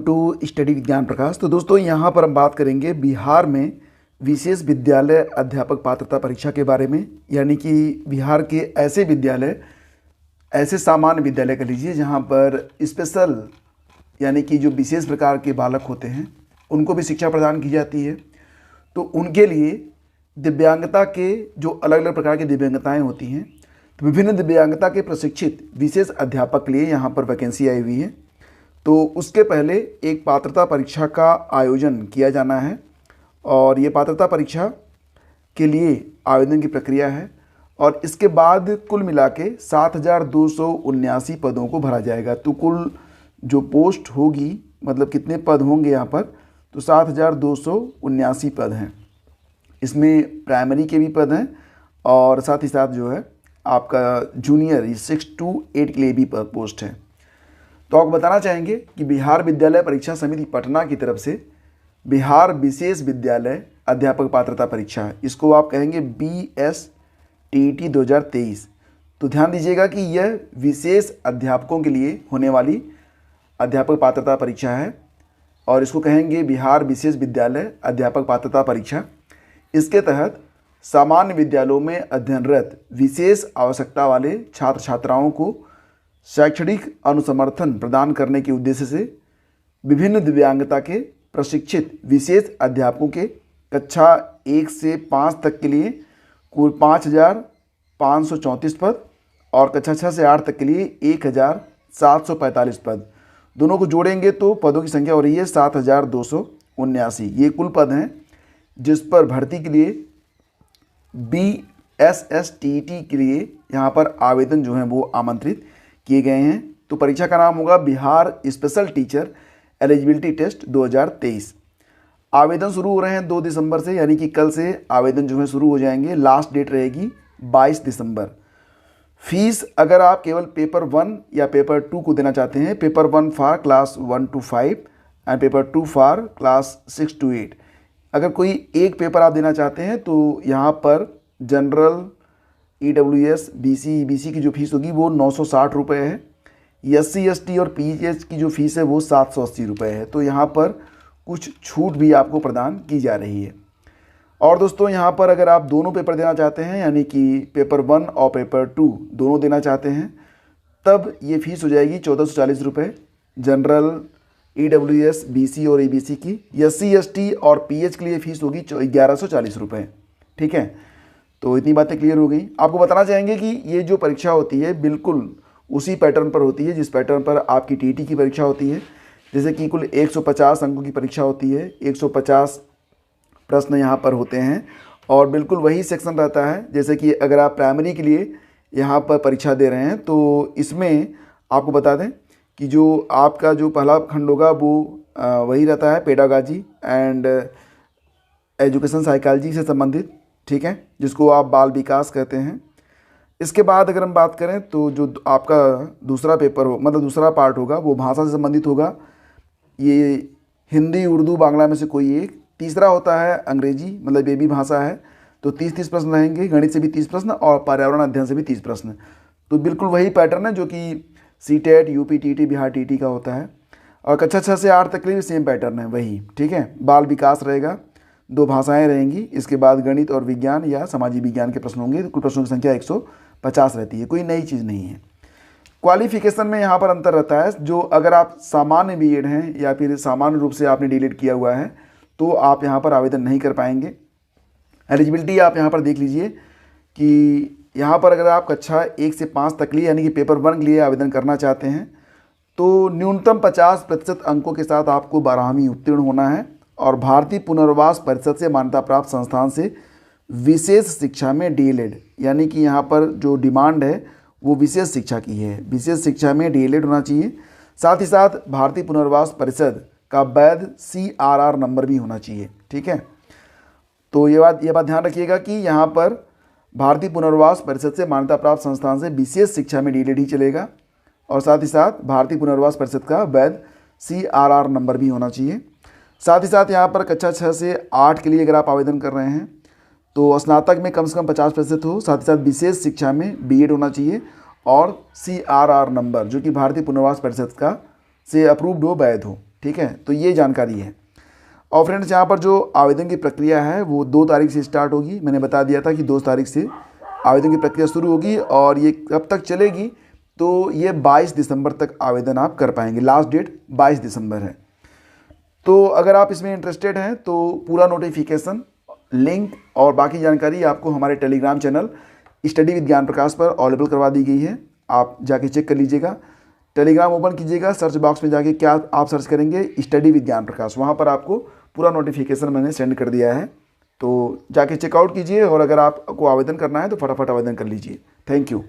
To study विज्ञान प्रकाश। तो दोस्तों यहाँ पर हम बात करेंगे बिहार में विशेष विद्यालय अध्यापक पात्रता परीक्षा के बारे में। यानी कि बिहार के ऐसे विद्यालय, ऐसे सामान्य विद्यालय कह लीजिए जहाँ पर स्पेशल यानी कि जो विशेष प्रकार के बालक होते हैं उनको भी शिक्षा प्रदान की जाती है। तो उनके लिए दिव्यांगता के जो अलग अलग प्रकार की दिव्यांगताएँ होती हैं, तो विभिन्न दिव्यांगता के प्रशिक्षित विशेष अध्यापक के लिए यहाँ पर वैकेंसी आई हुई है। तो उसके पहले एक पात्रता परीक्षा का आयोजन किया जाना है और ये पात्रता परीक्षा के लिए आवेदन की प्रक्रिया है और इसके बाद कुल मिला के 7,279 पदों को भरा जाएगा। तो कुल जो पोस्ट होगी, मतलब कितने पद होंगे यहाँ पर, तो 7,279 पद हैं। इसमें प्राइमरी के भी पद हैं और साथ ही साथ जो है आपका जूनियर 6 to 8 के लिए भी पोस्ट है। तो आपको बताना चाहेंगे कि बिहार विद्यालय परीक्षा समिति पटना की तरफ से बिहार विशेष विद्यालय अध्यापक पात्रता परीक्षा, इसको आप कहेंगे BSTET 2023। तो ध्यान दीजिएगा कि यह विशेष अध्यापकों के लिए होने वाली अध्यापक पात्रता परीक्षा है और इसको कहेंगे बिहार विशेष विद्यालय अध्यापक पात्रता परीक्षा। इसके तहत सामान्य विद्यालयों में अध्ययनरत विशेष आवश्यकता वाले छात्र छात्राओं को शैक्षणिक अनुसमर्थन प्रदान करने के उद्देश्य से विभिन्न दिव्यांगता के प्रशिक्षित विशेष अध्यापकों के कक्षा 1 से 5 तक के लिए कुल 5,534 पद और कक्षा 6 से 8 तक के लिए 1,745 पद, दोनों को जोड़ेंगे तो पदों की संख्या हो रही है 7,279। ये कुल पद हैं जिस पर भर्ती के लिए BSSTET के लिए यहाँ पर आवेदन जो हैं वो आमंत्रित किए गए हैं। तो परीक्षा का नाम होगा Bihar special teacher eligibility test 2023। आवेदन शुरू हो रहे हैं 2 दिसंबर से, यानी कि कल से आवेदन जो है शुरू हो जाएंगे। लास्ट डेट रहेगी 22 दिसंबर। फीस अगर आप केवल पेपर 1 या पेपर 2 को देना चाहते हैं, paper 1 for class 1 to 5 and paper 2 for class 6 to 8, अगर कोई एक पेपर आप देना चाहते हैं तो यहाँ पर जनरल, EWS, BC, EBC की जो फीस होगी वो 960 रुपये है। SC, ST और PH की जो फीस है वो 780 रुपये है। तो यहाँ पर कुछ छूट भी आपको प्रदान की जा रही है। और दोस्तों यहाँ पर अगर आप दोनों पेपर देना चाहते हैं, यानी कि पेपर 1 और पेपर 2 दोनों देना चाहते हैं, तब ये फ़ीस हो जाएगी 1,440 रुपये जनरल, EWS, BC और EBC की। SC, ST और PH के लिए फ़ीस होगी 1,140 रुपये। ठीक है, तो इतनी बातें क्लियर हो गई। आपको बताना चाहेंगे कि ये जो परीक्षा होती है बिल्कुल उसी पैटर्न पर होती है जिस पैटर्न पर आपकी TET की परीक्षा होती है। जैसे कि कुल 150 अंकों की परीक्षा होती है, 150 प्रश्न यहाँ पर होते हैं और बिल्कुल वही सेक्शन रहता है। जैसे कि अगर आप प्राइमरी के लिए यहाँ पर परीक्षा दे रहे हैं तो इसमें आपको बता दें कि जो आपका जो पहला खंड होगा वो वही रहता है, पेडागॉजी एंड एजुकेशन साइकोलॉजी से संबंधित। ठीक है, जिसको आप बाल विकास कहते हैं। इसके बाद अगर हम बात करें तो जो आपका दूसरा पेपर हो, मतलब दूसरा पार्ट होगा, वो भाषा से संबंधित होगा। ये हिंदी, उर्दू, बांग्ला में से कोई एक। तीसरा होता है अंग्रेजी, मतलब ये भी भाषा है, तो 30 प्रश्न रहेंगे। गणित से भी 30 प्रश्न और पर्यावरण अध्ययन से भी 30 प्रश्न। तो बिल्कुल वही पैटर्न है जो कि CTET, UPTET, बिहार TET का होता है। और कक्षा 6 से 8 तक के लिए भी सेम पैटर्न है वही। ठीक है, बाल विकास रहेगा, 2 भाषाएं रहेंगी। इसके बाद गणित और विज्ञान या सामाजिक विज्ञान के प्रश्न होंगे। कुल प्रश्नों की संख्या 150 रहती है, कोई नई चीज़ नहीं है। क्वालिफिकेशन में यहाँ पर अंतर रहता है। जो अगर आप सामान्य B.Ed हैं या फिर सामान्य रूप से आपने D.Led किया हुआ है तो आप यहाँ पर आवेदन नहीं कर पाएंगे। एलिजिबिलिटी आप यहाँ पर देख लीजिए कि यहाँ पर अगर आप कक्षा 1 से 5 तक लिए यानी कि पेपर 1 के लिए आवेदन करना चाहते हैं तो न्यूनतम 50% अंकों के साथ आपको 12वीं उत्तीर्ण होना है और भारतीय पुनर्वास परिषद से मान्यता प्राप्त संस्थान से विशेष शिक्षा में D.Led, यानी कि यहाँ पर जो डिमांड है वो विशेष शिक्षा की है। विशेष शिक्षा में D.Led होना चाहिए। साथ ही साथ भारतीय पुनर्वास परिषद का वैध CRR नंबर भी होना चाहिए। ठीक है, तो ये बात ध्यान रखिएगा कि यहाँ पर भारतीय पुनर्वास परिषद से मान्यता प्राप्त संस्थान से विशेष शिक्षा में D.Led ही चलेगा और साथ ही साथ भारतीय पुनर्वास परिषद का वैध CRR नंबर भी होना चाहिए। साथ ही साथ यहाँ पर कक्षा 6 से 8 के लिए अगर आप आवेदन कर रहे हैं तो स्नातक में कम से कम 50% हो। साथ ही साथ विशेष शिक्षा में B.Ed होना चाहिए और CRR नंबर जो कि भारतीय पुनर्वास परिषद का से अप्रूव्ड हो, वैध हो। ठीक है, तो ये जानकारी है। और फ्रेंड्स यहाँ पर जो आवेदन की प्रक्रिया है वो 2 तारीख से स्टार्ट होगी। मैंने बता दिया था कि 2 तारीख से आवेदन की प्रक्रिया शुरू होगी और ये कब तक चलेगी, तो ये 22 दिसंबर तक आवेदन आप कर पाएंगे। लास्ट डेट 22 दिसंबर है। तो अगर आप इसमें इंटरेस्टेड हैं तो पूरा नोटिफिकेशन, लिंक और बाकी जानकारी आपको हमारे टेलीग्राम चैनल स्टडी विद ज्ञान प्रकाश पर अवेलेबल करवा दी गई है। आप जाके चेक कर लीजिएगा। टेलीग्राम ओपन कीजिएगा, सर्च बॉक्स में जाके क्या आप सर्च करेंगे, स्टडी विद ज्ञान प्रकाश, वहाँ पर आपको पूरा नोटिफिकेशन मैंने सेंड कर दिया है। तो जाके चेकआउट कीजिए और अगर आपको आवेदन करना है तो फटाफट आवेदन कर लीजिए। Thank you.